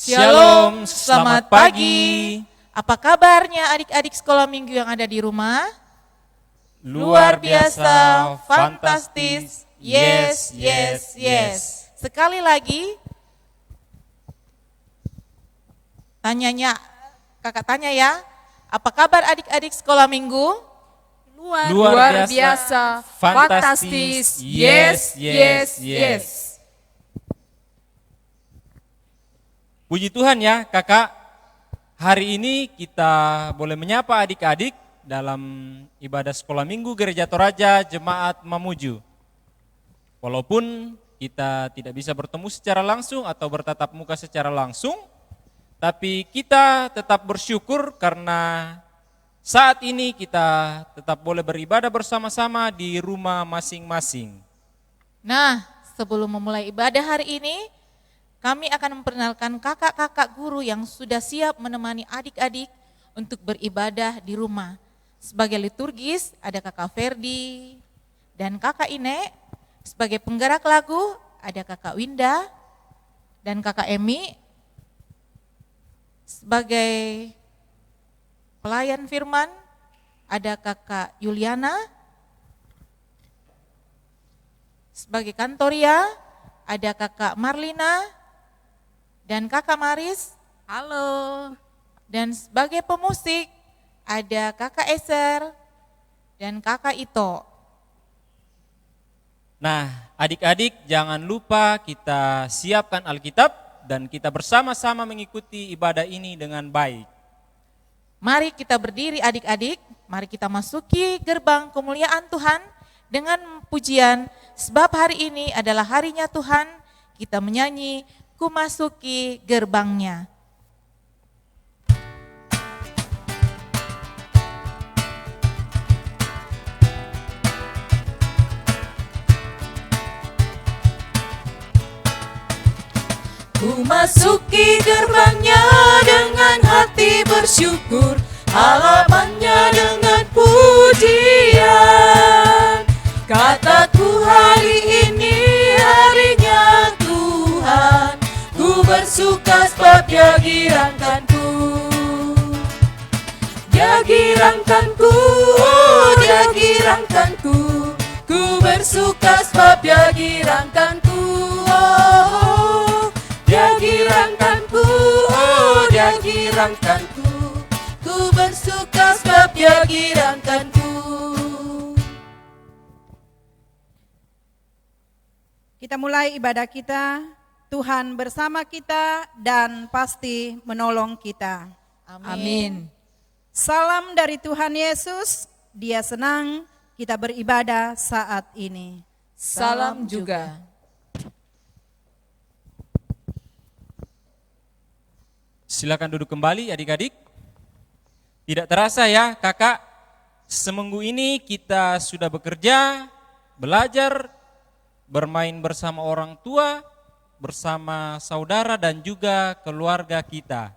Shalom, selamat pagi. Apa kabarnya adik-adik sekolah minggu yang ada di rumah? Luar biasa, fantastis, yes, yes, yes. Sekali lagi, kakak tanya ya, apa kabar adik-adik sekolah minggu? Luar biasa, fantastis, yes, yes, yes. Puji Tuhan ya kakak, hari ini kita boleh menyapa adik-adik dalam ibadah sekolah minggu Gereja Toraja Jemaat Mamuju. Walaupun kita tidak bisa bertemu secara langsung atau bertatap muka secara langsung, tapi kita tetap bersyukur karena saat ini kita tetap boleh beribadah bersama-sama di rumah masing-masing. Nah, sebelum memulai ibadah hari ini, kami akan memperkenalkan kakak-kakak guru yang sudah siap menemani adik-adik untuk beribadah di rumah. Sebagai liturgis ada kakak Ferdi dan kakak Ine. Sebagai penggerak lagu ada kakak Winda dan kakak Emi. Sebagai pelayan firman ada kakak Yuliana. Sebagai kantoria ada kakak Marlina dan kakak Maris. Halo. Dan sebagai pemusik ada kakak Eser dan kakak Ito. Nah, adik-adik jangan lupa kita siapkan Alkitab dan kita bersama-sama mengikuti ibadah ini dengan baik. Mari kita berdiri adik-adik, mari kita masuki gerbang kemuliaan Tuhan dengan pujian, sebab hari ini adalah harinya Tuhan. Kita menyanyi, ku masuki gerbangnya. Ku masuki gerbangnya dengan hati bersyukur, halamannya dengan pujian. Kataku hari ini harinya Tuhan, ku bersuka sebab Dia girangkanku. Dia girangkanku, oh Dia girangkanku, ku bersuka sebab Dia girangkanku. Oh, Dia girangkanku, oh Dia girangkanku, ku bersuka sebab Dia girangkanku. Kita mulai ibadah kita. Tuhan bersama kita dan pasti menolong kita. Amin. Salam dari Tuhan Yesus, Dia senang kita beribadah saat ini. Salam juga. Silakan duduk kembali adik-adik. Tidak terasa ya kakak, seminggu ini kita sudah bekerja, belajar, bermain bersama orang tua, bersama saudara dan juga keluarga kita.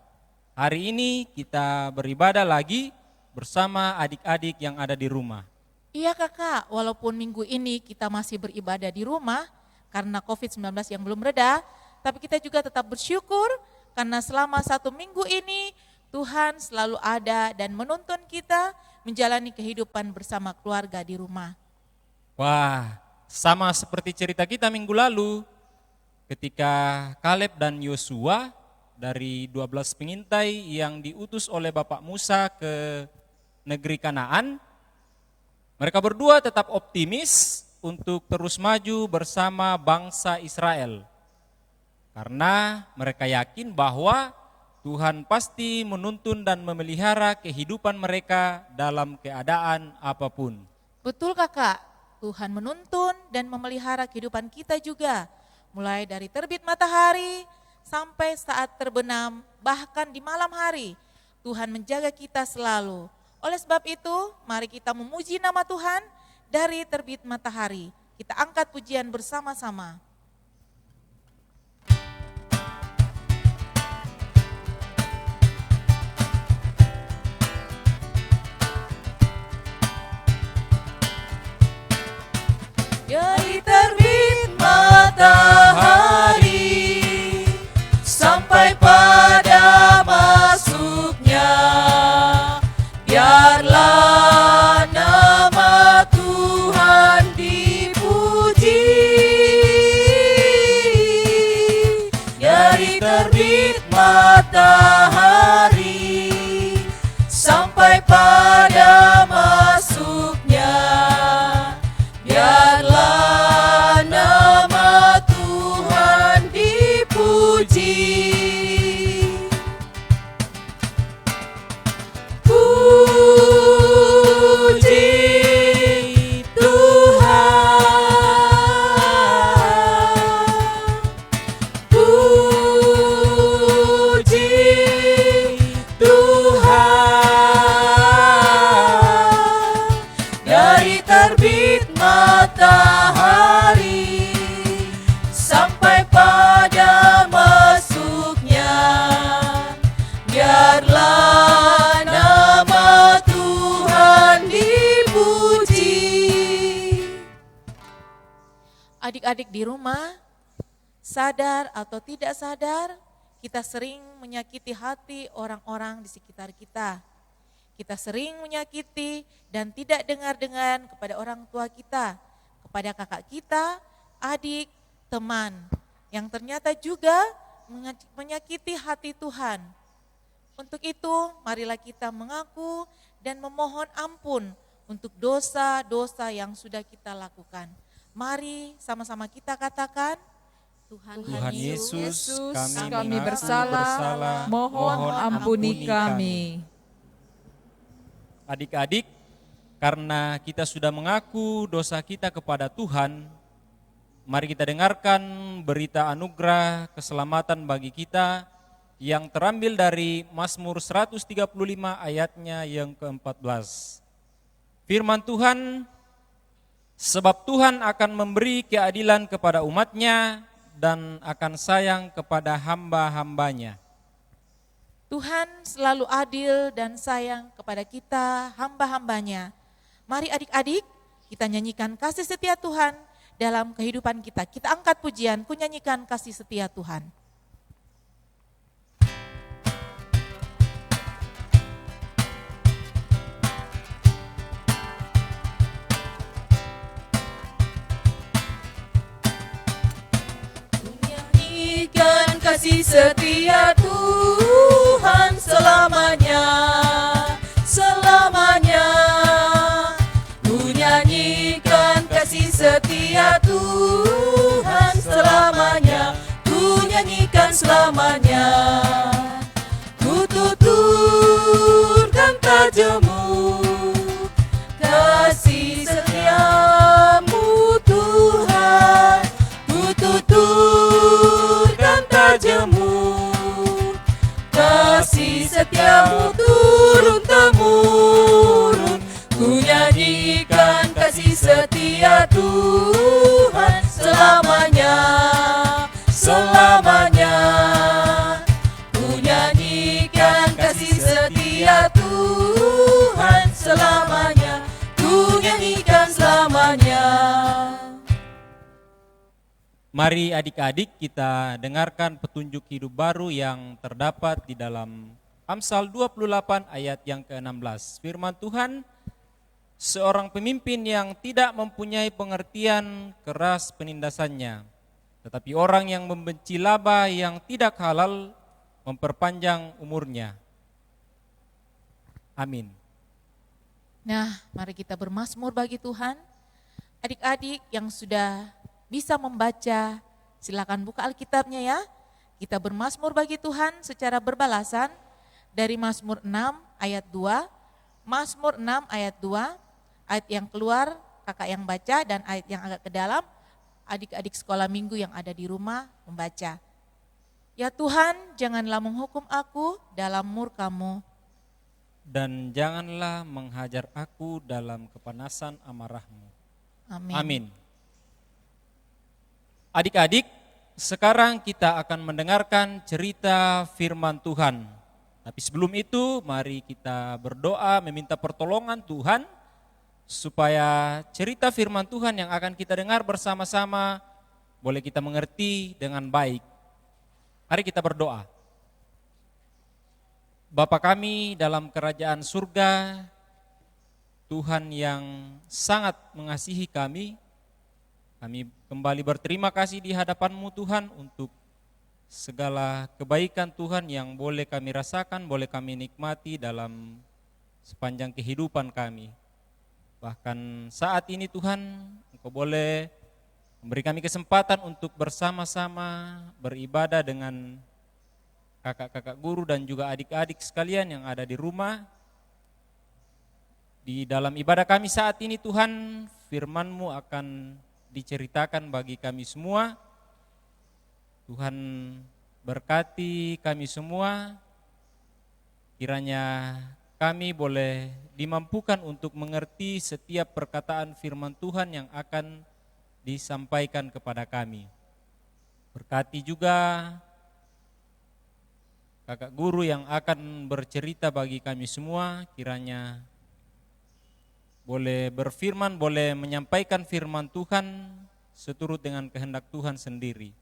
Hari ini kita beribadah lagi bersama adik-adik yang ada di rumah. Iya kakak, walaupun minggu ini kita masih beribadah di rumah karena COVID-19 yang belum reda, tapi kita juga tetap bersyukur karena selama 1 minggu ini Tuhan selalu ada dan menuntun kita menjalani kehidupan bersama keluarga di rumah. Wah, sama seperti cerita kita minggu lalu ketika Kaleb dan Yosua dari 12 pengintai yang diutus oleh Bapak Musa ke negeri Kanaan, mereka berdua tetap optimis untuk terus maju bersama bangsa Israel. Karena mereka yakin bahwa Tuhan pasti menuntun dan memelihara kehidupan mereka dalam keadaan apapun. Betul kakak, Tuhan menuntun dan memelihara kehidupan kita juga. Mulai dari terbit matahari sampai saat terbenam, bahkan di malam hari. Tuhan menjaga kita selalu. Oleh sebab itu, mari kita memuji nama Tuhan dari terbit matahari. Kita angkat pujian bersama-sama. Dari terbit matahari sampai pagi matahari sampai pada masuknya. Biarlah nama Tuhan dipuji. Puji Tuhan. Puji Tuhan. Dari terbit matahari sampai pada masuknya. Biarlah nama Tuhan dipuji. Adik-adik di rumah, sadar atau tidak sadar, kita sering menyakiti hati orang-orang di sekitar kita. Kita sering menyakiti dan tidak dengar-dengar kepada orang tua kita, kepada kakak kita, adik, teman, yang ternyata juga menyakiti hati Tuhan. Untuk itu, marilah kita mengaku dan memohon ampun untuk dosa-dosa yang sudah kita lakukan. Mari sama-sama kita katakan, Tuhan Yesus, kami mengaku bersalah, mohon ampuni kami. kami. Adik-adik, karena kita sudah mengaku dosa kita kepada Tuhan, mari kita dengarkan berita anugerah keselamatan bagi kita yang terambil dari Mazmur 135 ayatnya yang ke-14. Firman Tuhan, sebab Tuhan akan memberi keadilan kepada umatnya dan akan sayang kepada hamba-hambanya. Tuhan selalu adil dan sayang kepada kita, hamba-hambanya. Mari adik-adik, kita nyanyikan kasih setia Tuhan dalam kehidupan kita. Kita angkat pujian, ku nyanyikan kasih setia Tuhan. Nyanyikan kasih setia Tuhan selamanya, selamanya. Ku nyanyikan kasih setia Tuhan selamanya, ku nyanyikan selamanya. Ku tuturkan tajammu, kasih setiamu Tuhan. Ku tuturkan tajammu, kasih setiamu turun-temurun. Ku nyanyikan kasih setia Tuhan selamanya, selamanya. Ku nyanyikan kasih setia Tuhan selamanya, ku nyanyikan selamanya. Mari adik-adik kita dengarkan petunjuk hidup baru yang terdapat di dalam Amsal 28 ayat yang ke-16. Firman Tuhan, seorang pemimpin yang tidak mempunyai pengertian keras penindasannya, tetapi orang yang membenci laba yang tidak halal memperpanjang umurnya. Amin. Nah, mari kita bermazmur bagi Tuhan. Adik-adik yang sudah bisa membaca, silakan buka Alkitabnya ya. Kita bermazmur bagi Tuhan secara berbalasan dari Mazmur 6 ayat 2, Mazmur 6 ayat 2, ayat yang keluar kakak yang baca dan ayat yang agak ke dalam adik-adik sekolah minggu yang ada di rumah membaca. Ya Tuhan, janganlah menghukum aku dalam murka-Mu. Dan janganlah menghajar aku dalam kepanasan amarah-Mu. Amin. Amin. Adik-adik, sekarang kita akan mendengarkan cerita firman Tuhan. Tapi sebelum itu, mari kita berdoa meminta pertolongan Tuhan supaya cerita firman Tuhan yang akan kita dengar bersama-sama boleh kita mengerti dengan baik. Mari kita berdoa. Bapa kami dalam kerajaan surga, Tuhan yang sangat mengasihi kami kembali berterima kasih di hadapan-Mu Tuhan untuk segala kebaikan Tuhan yang boleh kami rasakan, boleh kami nikmati dalam sepanjang kehidupan kami. Bahkan saat ini Tuhan, Engkau boleh memberi kami kesempatan untuk bersama-sama beribadah dengan kakak-kakak guru dan juga adik-adik sekalian yang ada di rumah. Di dalam ibadah kami saat ini Tuhan, firman-Mu akan diceritakan bagi kami semua. Tuhan berkati kami semua, kiranya kami boleh dimampukan untuk mengerti setiap perkataan firman Tuhan yang akan disampaikan kepada kami. Berkati juga kakak guru yang akan bercerita bagi kami semua, kiranya boleh berfirman, boleh menyampaikan firman Tuhan seturut dengan kehendak Tuhan sendiri.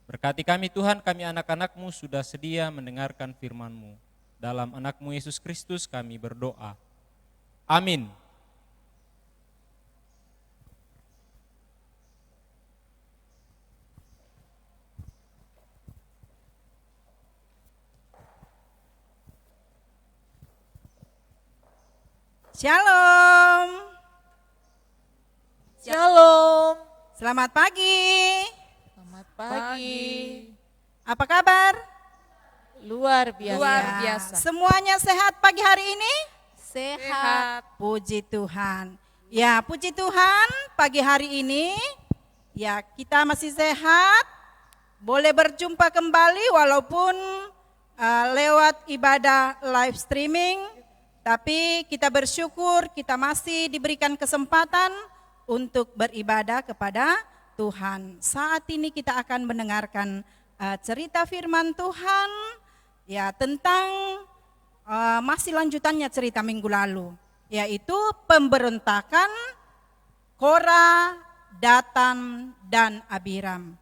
Berkati kami Tuhan, kami anak-anak-Mu sudah sedia mendengarkan firman-Mu. Dalam anak-Mu Yesus Kristus kami berdoa. Amin. Shalom. Shalom. Selamat pagi. Selamat pagi. Apa kabar? Luar biasa. Luar Ya, biasa. semuanya sehat pagi hari ini? Sehat. Puji Tuhan. Ya, puji Tuhan pagi hari ini ya kita masih sehat. Boleh berjumpa kembali walaupun lewat ibadah live streaming. Tapi kita bersyukur kita masih diberikan kesempatan untuk beribadah kepada Tuhan. Saat ini kita akan mendengarkan cerita firman Tuhan ya tentang masih lanjutannya cerita minggu lalu, yaitu pemberontakan Korah, Datan, dan Abiram.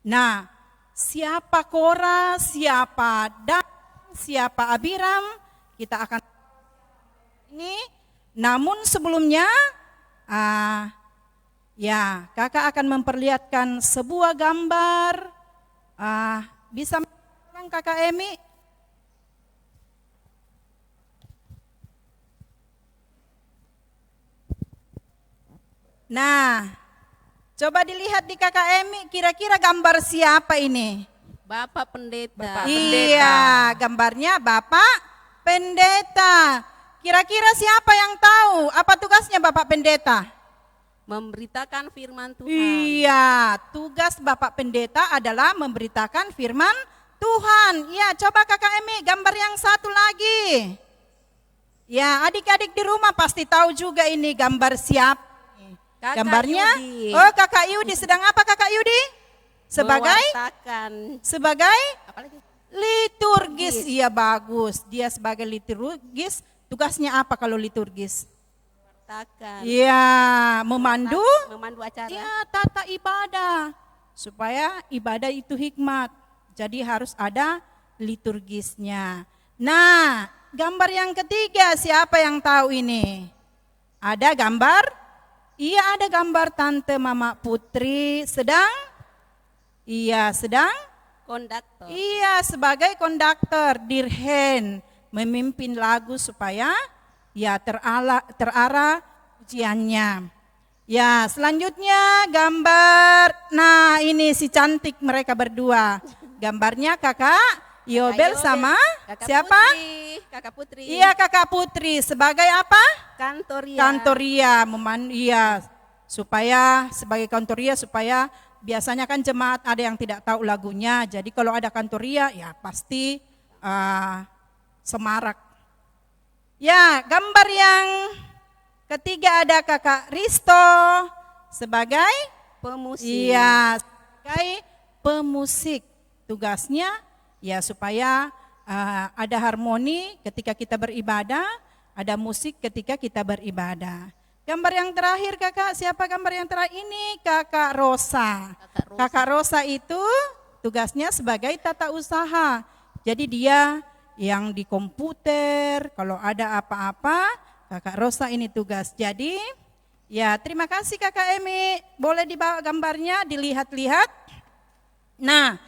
Nah, siapa Korah, siapa Datan, siapa Abiram, kita akan ini. Namun sebelumnya ya kakak akan memperlihatkan sebuah gambar. Bisa mengulang kakak Emi? Nah, coba dilihat di kakak Emi, kira-kira gambar siapa ini? Bapak Pendeta. Iya, gambarnya Bapak Pendeta. Kira-kira siapa yang tahu apa tugasnya Bapak Pendeta? Memberitakan firman Tuhan. Iya, tugas Bapak Pendeta adalah memberitakan firman Tuhan. Ya, coba kakak Emi gambar yang satu lagi. Ya, adik-adik di rumah pasti tahu juga ini gambar siapa. Kakak Gambarnya, Yudi. oh kakak Yudi, sedang apa kakak Yudi? Sebagai Mewartakan. Apa lagi? liturgis. Iya bagus, dia sebagai liturgis. Tugasnya apa kalau liturgis? Mewartakan. Iya, memandu. Memandu acara. Ya, tata ibadah. Supaya ibadah itu hikmat. Jadi harus ada liturgisnya. Nah, gambar yang ketiga siapa yang tahu ini? Ada gambar? Iya, ada gambar Tante Mama Putri sedang Konduktor. Iya, sebagai konduktor dirhen memimpin lagu supaya ya terarah ujiannya. Ya, selanjutnya gambar. Nah, ini si cantik mereka berdua. Gambarnya Kakak Yobel sama Kakak siapa? Putri. Kakak Putri. Iya, Kakak Putri sebagai apa? Kantoria. Kantoria, iya, supaya sebagai kantoria supaya biasanya kan jemaat ada yang tidak tahu lagunya. Jadi kalau ada kantoria ya pasti semarak. Ya, gambar yang ketiga ada Kakak Risto sebagai Pemusik. iya, sebagai pemusik. Tugasnya ya supaya ada harmoni ketika kita beribadah, ada musik ketika kita beribadah. Gambar yang terakhir kakak, siapa gambar yang terakhir ini? Kakak Rosa. Kakak Rosa itu tugasnya sebagai tata usaha. Jadi dia yang di komputer, kalau ada apa-apa, Kakak Rosa ini tugas. Jadi ya terima kasih Kakak Emi, boleh dibawa gambarnya, dilihat-lihat. Nah,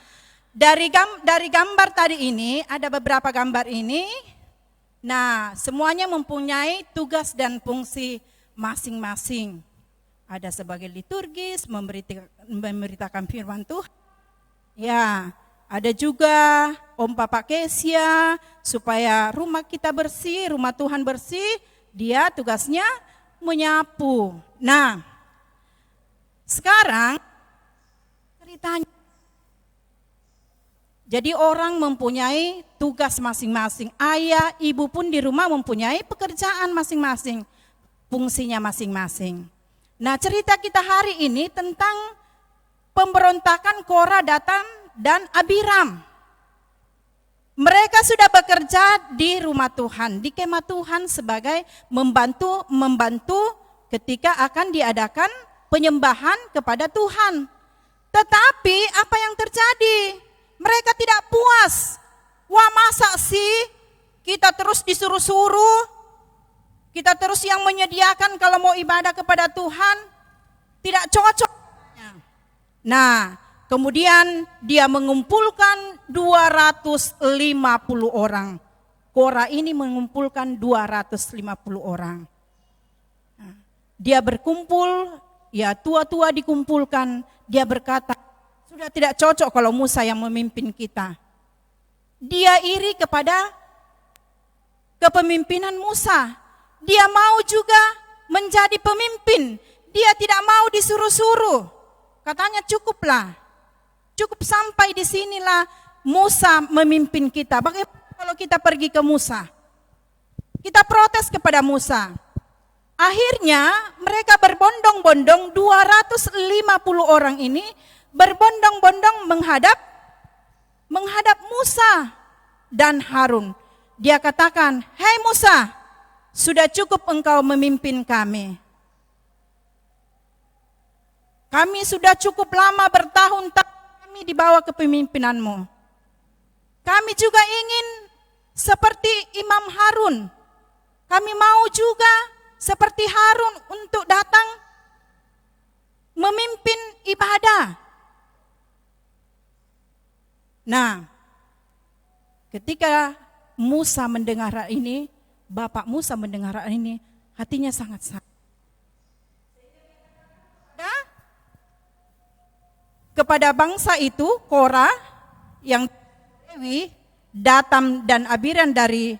dari gambar tadi ini, ada beberapa gambar ini. Nah, semuanya mempunyai tugas dan fungsi masing-masing. Ada sebagai liturgis, memberitakan firman Tuhan. Ya, ada juga Om Papa Kesia, supaya rumah kita bersih, rumah Tuhan bersih, dia tugasnya menyapu. Nah, sekarang ceritanya. Jadi orang mempunyai tugas masing-masing. Ayah, ibu pun di rumah mempunyai pekerjaan masing-masing. Fungsinya masing-masing. Nah, cerita kita hari ini tentang pemberontakan Korah, Datan, dan Abiram. Mereka sudah bekerja di rumah Tuhan, di kemah Tuhan sebagai membantu ketika akan diadakan penyembahan kepada Tuhan. Tetapi apa yang terjadi? Mereka tidak puas. Wah, masa sih kita terus disuruh-suruh? Kita terus yang menyediakan kalau mau ibadah kepada Tuhan? Tidak cocok. Nah, kemudian dia mengumpulkan 250 orang. Korah ini mengumpulkan 250 orang. Dia berkumpul, ya tua-tua dikumpulkan. Dia berkata, sudah tidak cocok kalau Musa yang memimpin kita. Dia iri kepada kepemimpinan Musa. Dia mau juga menjadi pemimpin. Dia tidak mau disuruh-suruh. Katanya cukuplah. Cukup sampai di sinilah Musa memimpin kita. Bagaimana kalau kita pergi ke Musa? Kita protes kepada Musa. Akhirnya mereka berbondong-bondong, 250 orang ini berbondong-bondong menghadap Musa dan Harun. Dia katakan, "Hei Musa, sudah cukup engkau memimpin kami. Kami sudah cukup lama bertahun-tahun kami di bawah kepemimpinanmu. Kami juga ingin seperti Imam Harun. Kami mau juga seperti Harun untuk datang memimpin ibadah." Nah, ketika Musa mendengar hal ini, Bapak Musa mendengar hal ini, hatinya sangat sakit. Kepada bangsa itu, Korah yang Lewi, Datam dan Abiram dari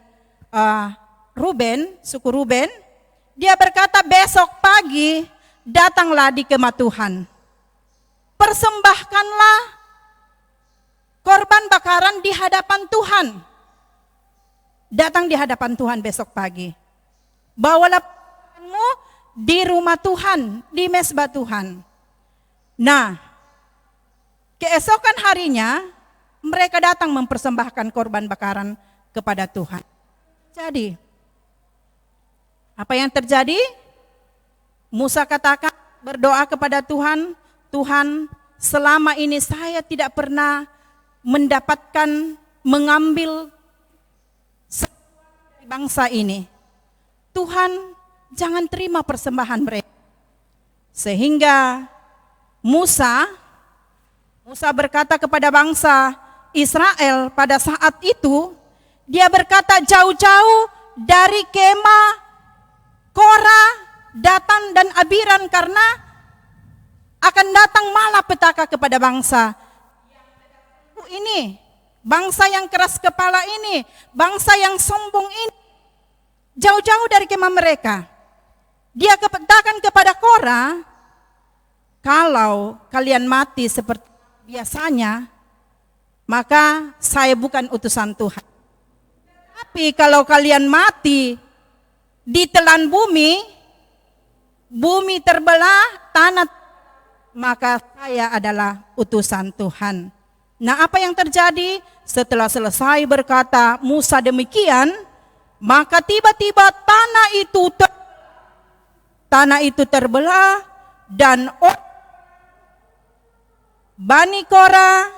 Ruben, suku Ruben, dia berkata, besok pagi datanglah di kemah Tuhan. Persembahkanlah korban bakaran di hadapan Tuhan. Datang di hadapan Tuhan besok pagi. Bawalah korbanmu di rumah Tuhan, di mezbah Tuhan. Nah, keesokan harinya mereka datang mempersembahkan korban bakaran kepada Tuhan. Jadi, apa yang terjadi? Musa katakan, berdoa kepada Tuhan, Tuhan, selama ini saya tidak pernah mendapatkan, mengambil dari bangsa ini. Tuhan, jangan terima persembahan mereka. Sehingga Musa berkata kepada bangsa Israel pada saat itu, dia berkata, jauh-jauh dari kemah Korah, Datan dan Abiram, karena akan datang malapetaka kepada bangsa ini, bangsa yang keras kepala ini, bangsa yang sombong ini. Jauh-jauh dari kemah mereka. Dia katakan kepada Korah, kalau kalian mati seperti biasanya, maka saya bukan utusan Tuhan. Tapi kalau kalian mati ditelan bumi terbelah, tanah, maka saya adalah utusan Tuhan. Nah, apa yang terjadi? Setelah selesai berkata Musa demikian, maka tiba-tiba tanah itu terbelah, dan Bani Korah,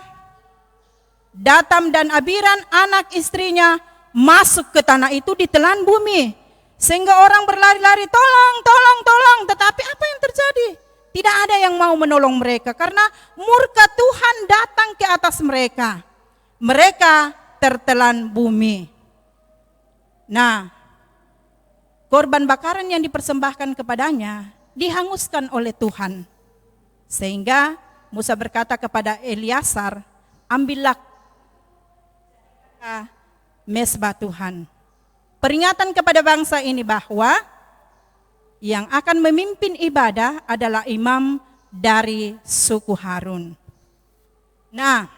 Datam dan Abiram anak istrinya masuk ke tanah itu ditelan bumi. Sehingga orang berlari-lari, tolong, tolong, tolong. Tetapi apa yang terjadi? Tidak ada yang mau menolong mereka karena murka Tuhan datang ke atas mereka. mereka tertelan bumi. Nah, korban bakaran yang dipersembahkan kepadanya dihanguskan oleh Tuhan. Sehingga Musa berkata kepada Eleazar, ambillah mezbah Tuhan. Peringatan kepada bangsa ini bahwa yang akan memimpin ibadah adalah imam dari suku Harun. Nah,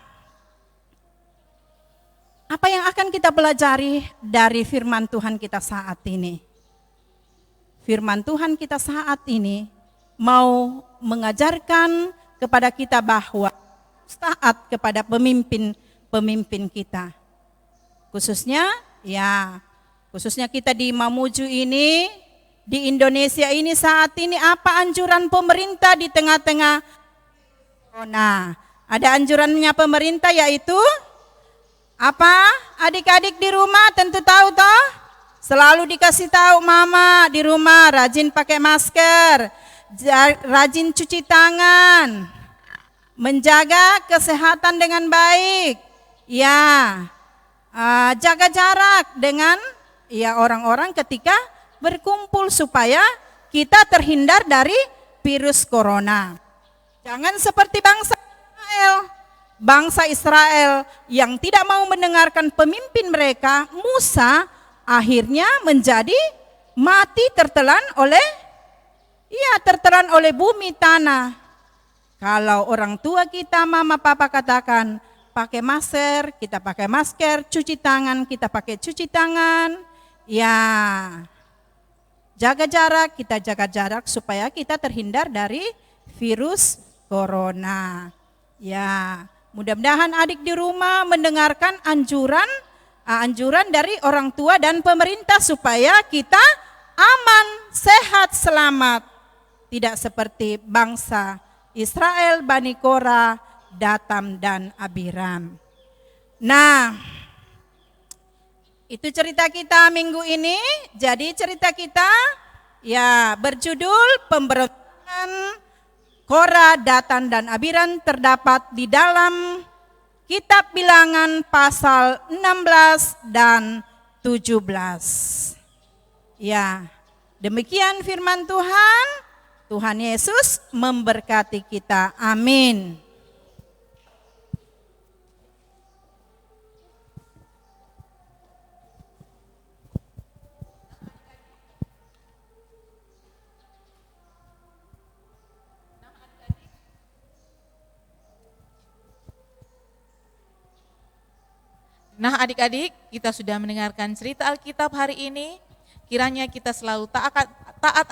apa yang akan kita pelajari dari firman Tuhan kita saat ini? Firman Tuhan kita saat ini mau mengajarkan kepada kita bahwa taat kepada pemimpin kita. Khususnya kita di Mamuju ini, di Indonesia ini saat ini apa anjuran pemerintah di tengah-tengah corona? Ada anjurannya pemerintah yaitu apa? Adik-adik di rumah tentu tahu toh? Selalu dikasih tahu mama di rumah rajin pakai masker, rajin cuci tangan, menjaga kesehatan dengan baik. Ya, jaga jarak dengan orang-orang ketika berkumpul supaya kita terhindar dari virus corona. Jangan seperti bangsa Israel yang tidak mau mendengarkan pemimpin mereka, Musa akhirnya menjadi mati tertelan oleh bumi tanah. Kalau orang tua kita, mama papa katakan pakai masker, kita pakai masker, cuci tangan, kita pakai cuci tangan. Ya, jaga jarak, kita jaga jarak supaya kita terhindar dari virus corona. Ya, mudah-mudahan adik di rumah mendengarkan anjuran dari orang tua dan pemerintah supaya kita aman, sehat, selamat. Tidak seperti bangsa Israel, Bani Korah, Datam dan Abiram. Nah, itu cerita kita minggu ini. Jadi cerita kita berjudul pemberontakan Korah, Datan dan Abiram terdapat di dalam Kitab Bilangan pasal 16 dan 17. Ya, demikian firman Tuhan. Tuhan Yesus memberkati kita. Amin. Nah adik-adik, kita sudah mendengarkan cerita Alkitab hari ini. Kiranya kita selalu taat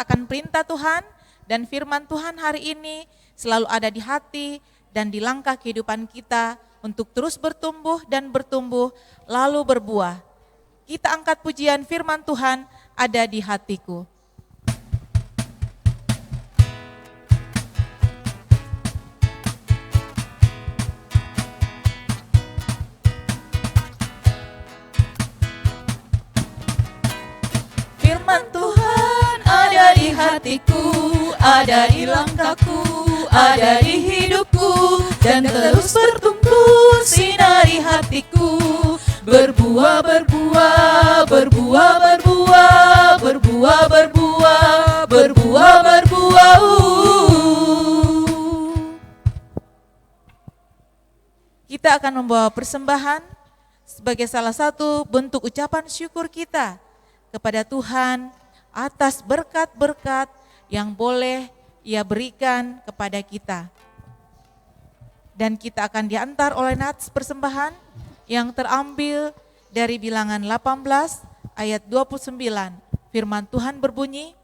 akan perintah Tuhan, dan firman Tuhan hari ini selalu ada di hati dan di langkah kehidupan kita untuk terus bertumbuh dan bertumbuh lalu berbuah. Kita angkat pujian firman Tuhan ada di hatiku. Firman Tuhan ada di hatiku, ada di langkahku, ada di hidupku, dan terus bertumbuh sinari hatiku. Berbuah, berbuah, berbuah, berbuah, berbuah, berbuah, berbuah, berbuah. Kita akan membawa persembahan sebagai salah satu bentuk ucapan syukur kita kepada Tuhan atas berkat-berkat yang boleh Ia berikan kepada kita. Dan kita akan diantar oleh nats persembahan yang terambil dari Bilangan 18 ayat 29. Firman Tuhan berbunyi,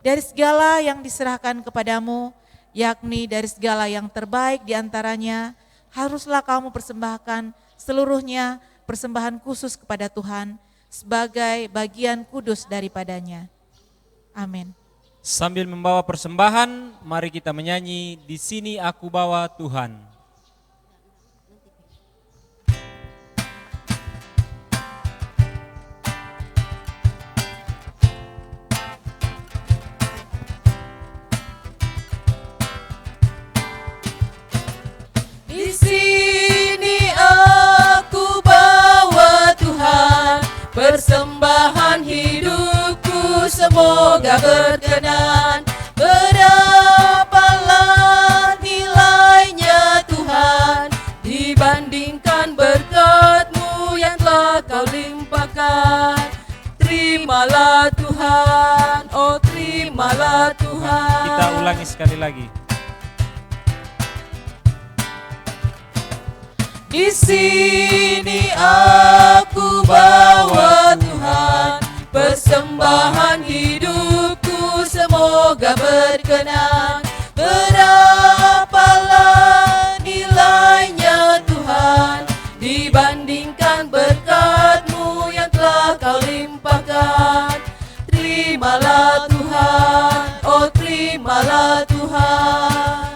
dari segala yang diserahkan kepadamu, yakni dari segala yang terbaik diantaranya, haruslah kamu persembahkan seluruhnya persembahan khusus kepada Tuhan, sebagai bagian kudus daripadanya. Amin. Sambil membawa persembahan, mari kita menyanyi Di Sini Aku Bawa Tuhan. Di sini aku semoga berkenan. Berapalah nilainya Tuhan dibandingkan berkat-Mu yang telah Kau limpahkan. Terimalah Tuhan, oh terimalah Tuhan. Kita ulangi sekali lagi. Di sini aku bawa Tuhan, persembahan hidupku semoga berkenan. Berapalah nilainya Tuhan dibandingkan berkat-Mu yang telah Kau limpahkan. Terimalah Tuhan, oh terimalah Tuhan.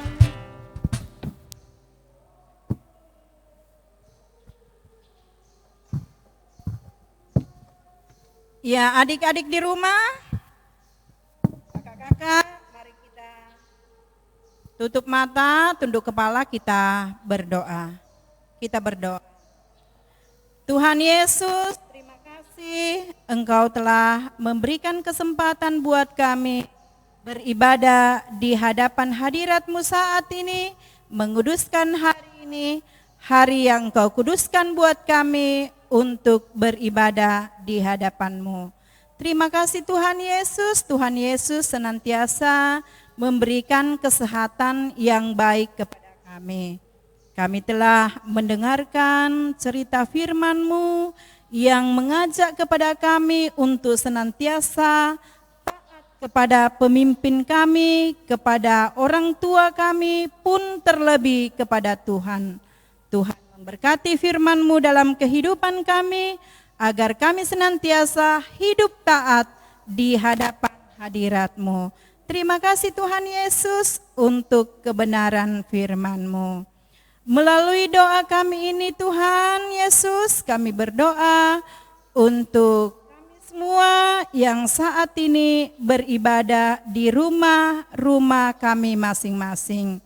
Ya, adik-adik di rumah, kakak-kakak, mari kita tutup mata, tunduk kepala, kita berdoa. Kita berdoa. Tuhan Yesus, terima kasih Engkau telah memberikan kesempatan buat kami beribadah di hadapan hadirat-Mu saat ini, menguduskan hari ini, hari yang Engkau kuduskan buat kami untuk beribadah di hadapan-Mu. Terima kasih Tuhan Yesus senantiasa memberikan kesehatan yang baik kepada kami. Kami telah mendengarkan cerita firman-Mu yang mengajak kepada kami untuk senantiasa taat kepada pemimpin kami, kepada orang tua kami, pun terlebih kepada Tuhan. Tuhan memberkati firman-Mu dalam kehidupan kami, agar kami senantiasa hidup taat di hadapan hadirat-Mu. Terima kasih Tuhan Yesus untuk kebenaran firman-Mu. Melalui doa kami ini Tuhan Yesus, kami berdoa untuk kami semua yang saat ini beribadah di rumah-rumah kami masing-masing.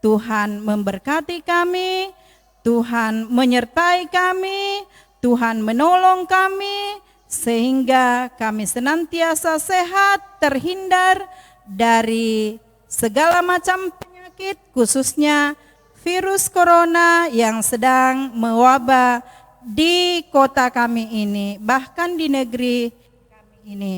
Tuhan memberkati kami, Tuhan menyertai kami, Tuhan menolong kami, sehingga kami senantiasa sehat, terhindar dari segala macam penyakit, khususnya virus corona yang sedang mewabah di kota kami ini, bahkan di negeri kami ini.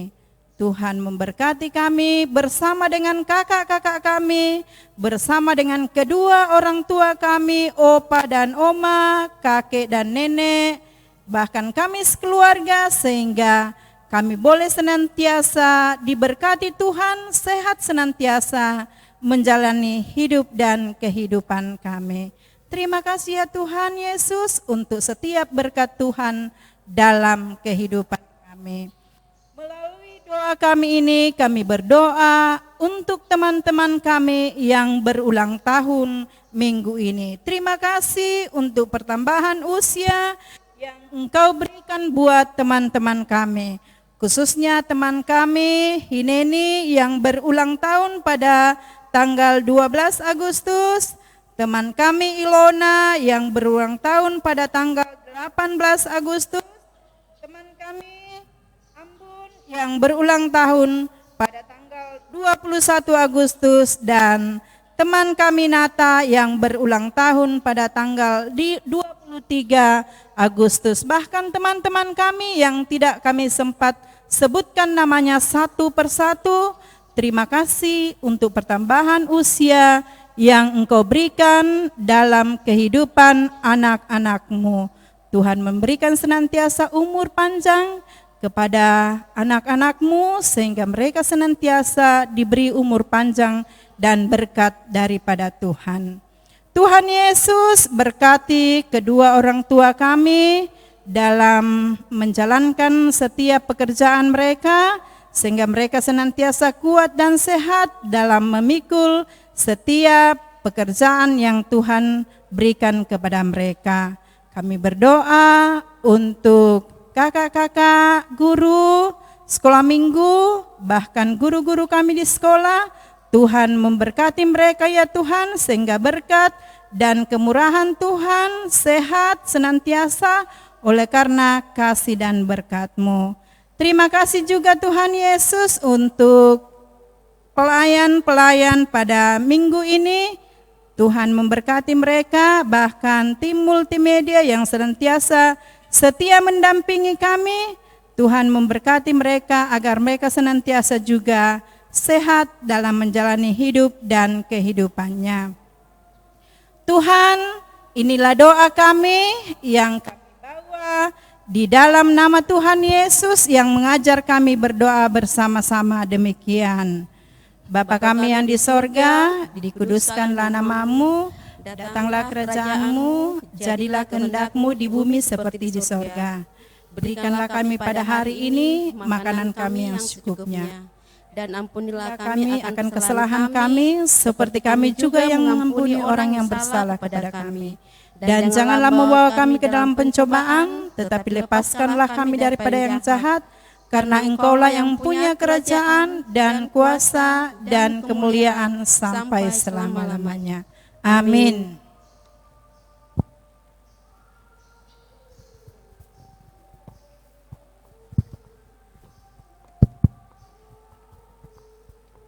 Tuhan memberkati kami bersama dengan kakak-kakak kami, bersama dengan kedua orang tua kami, opa dan oma, kakek dan nenek, bahkan kami sekeluarga, sehingga kami boleh senantiasa diberkati Tuhan, sehat senantiasa menjalani hidup dan kehidupan kami. Terima kasih ya Tuhan Yesus untuk setiap berkat Tuhan dalam kehidupan kami. Melalui doa kami ini, kami berdoa untuk teman-teman kami yang berulang tahun minggu ini. Terima kasih untuk pertambahan usia yang Engkau berikan buat teman-teman kami. Khususnya teman kami Hineni yang berulang tahun pada tanggal 12 Agustus, teman kami Ilona yang berulang tahun pada tanggal 18 Agustus, teman kami Ambun yang berulang tahun pada tanggal 21 Agustus, dan teman kami Nata yang berulang tahun pada tanggal 23 Agustus. Bahkan teman-teman kami yang tidak kami sempat sebutkan namanya satu persatu, terima kasih untuk pertambahan usia yang Engkau berikan dalam kehidupan anak-anak-Mu. Tuhan memberikan senantiasa umur panjang kepada anak-anak-Mu, sehingga mereka senantiasa diberi umur panjang dan berkat daripada Tuhan. Tuhan Yesus berkati kedua orang tua kami dalam menjalankan setiap pekerjaan mereka, sehingga mereka senantiasa kuat dan sehat dalam memikul setiap pekerjaan yang Tuhan berikan kepada mereka. Kami berdoa untuk kakak-kakak guru sekolah minggu, bahkan guru-guru kami di sekolah. Tuhan memberkati mereka ya Tuhan, sehingga berkat dan kemurahan Tuhan sehat senantiasa oleh karena kasih dan berkat-Mu. Terima kasih juga Tuhan Yesus untuk pelayan-pelayan pada minggu ini. Tuhan memberkati mereka, bahkan tim multimedia yang senantiasa setia mendampingi kami. Tuhan memberkati mereka agar mereka senantiasa juga sehat dalam menjalani hidup dan kehidupannya. Tuhan, inilah doa kami yang kami bawa di dalam nama Tuhan Yesus yang mengajar kami berdoa bersama-sama demikian. Bapa kami yang di sorga, dikuduskanlah namamu, datanglah kerajaanmu, jadilah kehendak-Mu di bumi seperti di sorga. Berikanlah kami pada hari ini makanan kami yang secukupnya. Dan ampunilah Kami akan kesalahan kami, seperti kami juga yang mengampuni orang yang bersalah kepada kami. Dan janganlah membawa kami ke dalam pencobaan, tetapi lepaskanlah kami daripada yang jahat, karena Engkaulah yang punya kerajaan dan kuasa dan kemuliaan sampai selama-lamanya. Amin.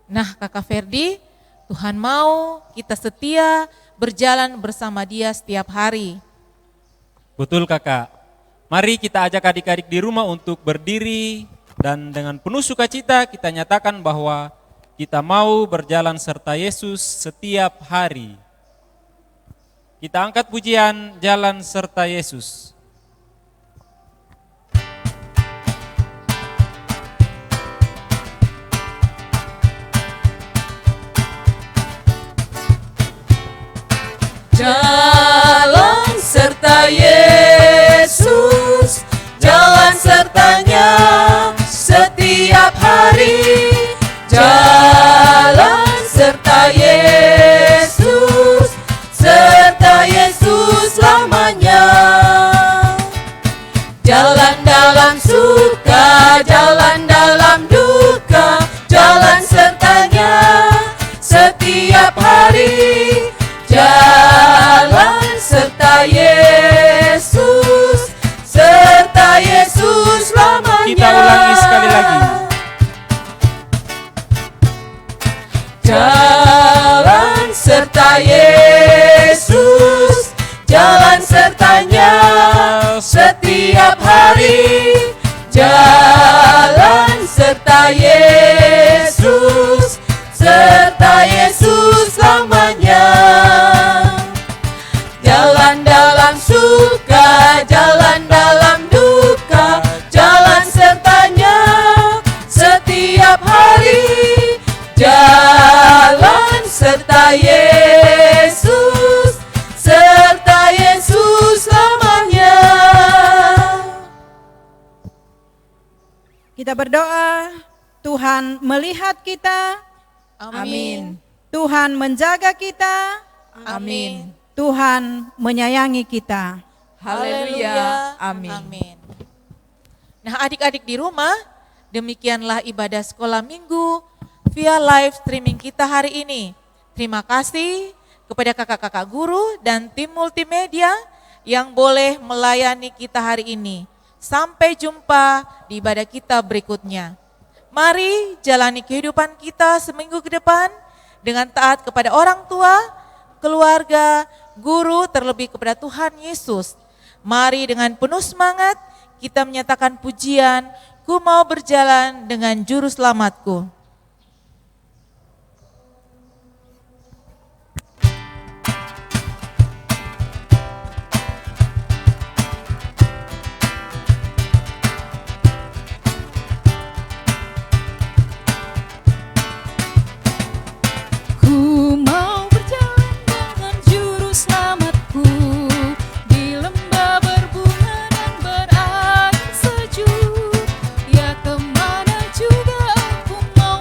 Nah, Kakak Ferdi, Tuhan mau kita setia berjalan bersama Dia setiap hari. Betul kakak. Mari kita ajak adik-adik di rumah untuk berdiri dan dengan penuh sukacita kita nyatakan bahwa kita mau berjalan serta Yesus setiap hari. Kita angkat pujian Jalan Serta Yesus. Jalan serta Yesus, jalan sertanya setiap hari. Jalan serta Yesus, serta Yesus lamanya. Jalan dalam suka, jalan dalam duka, jalan sertanya setiap hari. Jalan serta Yesus, serta Yesus lamanya. Kita ulangi sekali lagi. Jalan serta Yesus, jalan sertanya setiap hari. Jalan serta Yesus, serta Yesus lamanya. Jalan dalam suka, jalan dalam duka, jalan sertanya setiap hari. Jalan serta Yesus, serta Yesus lamanya. Kita berdoa, Tuhan melihat kita, Amin. Tuhan menjaga kita, Amin. Tuhan menyayangi kita. Haleluya. Amin. Nah, adik-adik di rumah, demikianlah ibadah sekolah minggu via live streaming kita hari ini. Terima kasih kepada kakak-kakak guru dan tim multimedia yang boleh melayani kita hari ini. Sampai jumpa di ibadah kita berikutnya. Mari jalani kehidupan kita seminggu ke depan dengan taat kepada orang tua, keluarga, guru, terlebih kepada Tuhan Yesus. Mari dengan penuh semangat kita menyatakan pujian, ku mau berjalan dengan juru selamatku. Ku mau berjalan dengan juru selamatku di lembah berbunga dan berangin sejuk. Ya kemana juga aku mau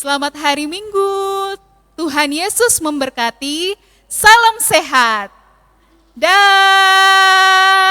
Selamat hari Minggu. Tuhan Yesus memberkati. Salam sehat. Dah.